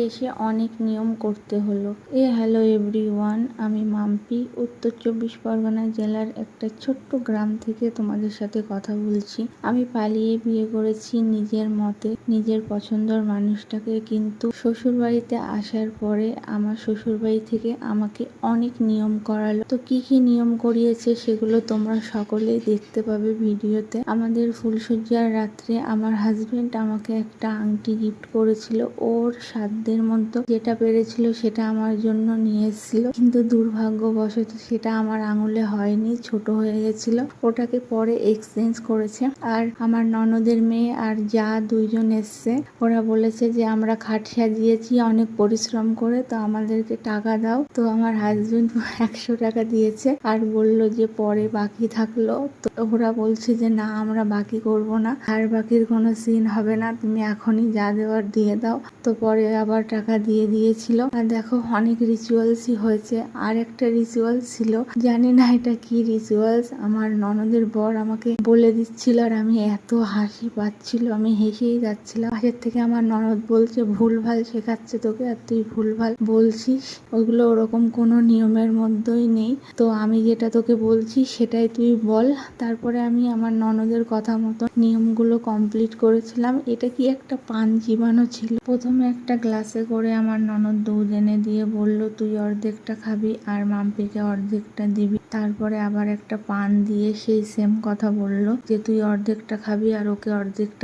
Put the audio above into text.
এসে অনেক নিয়ম করতে হলো। হ্যালো এভরিওয়ান, আমি মাম্পি উত্তর 24 পরগনা জেলার একটা ছোট্ট গ্রাম থেকে তোমাদের সাথে কথা বলছি। আমি পালিয়ে বিয়ে করেছি নিজের মতে, নিজের পছন্দের মানুষটাকে, কিন্তু শ্বশুর বাড়িতে আসার পরে আমার শ্বশুর বাড়ি থেকে আমাকে অনেক নিয়ম করালো। তো কি কি নিয়ম করিয়েছে সেগুলো তোমরা সকলেই দেখতে পাবে ভিডিওতে। আমাদের ফুলসজ্জার রাত্রে আমার হাজবেন্ড আমাকে একটা আংটি গিফট করেছিল। ওর সাধ্যের মধ্যে যেটা পেরেছিল সেটা আমার জন্য নিয়ে এসেছিল, কিন্তু দুর্ভাগ্যবশত সেটা আমার আঙুলে হয়নি, ছোট হয়ে গেছিল। ওটাকে পরে এক্সচেঞ্জ করেছে। আর আমার ননদের মেয়ে আর যা দুইজন এসছে, ওরা বলেছে যে আমরা খাট সাজিয়েছি অনেক পরিশ্রম করে, তো আমাদেরকে টাকা দাও। তো আমার হাজবেন্ড 100 টাকা দিয়েছে আর বলল যে পরে বাকি থাকলো। তো ওরা বলছে যে না, আমরা বাকি করব না, আর বাকির কোনো সিন হবে না, তুমি এখনই যা দেওয়ার দিয়ে দাও। তো পরে আবার টাকা দিয়ে দিয়েছিল। আর দেখো অনেক রিচুয়ালসই হয়েছে। আর একটা রিচুয়াল ছিল, জানি না এটা কি রিচুয়ালস, আমার ননদের বর আমাকে বলে দিচ্ছিল আর আমি এত হাসি পাচ্ছিল, আমি হেসেই যাচ্ছিলাম। পাশের থেকে আমার ননদ বলছে ভুলভাল শেখাচ্ছে তোকে আর তুই ভুলভাল বলছিস, ওইগুলো ওরকম কোনো নিয়মের মধ্যেই নেই। তো আমি যেটা তোকে বলছি সেটাই তুই বল। তারপরে আমি আমার ননদের কথা মতো নিয়মগুলো কমপ্লিট করেছিলাম। এটা কি একটা পান চিবানো ছিল। প্রথমে একটা গ্লাসে করে আমার ননদ দুধ এনে দিয়ে বলল তুই অর্ধেকটা খাবি আর মাম্পিকে অর্ধেকটা দিবি। তারপরে আবার একটা পান দিয়ে সেই সেম কথা বলল যে তুই অর্ধেকটা খাবি আর ওকে অর্ধেকটা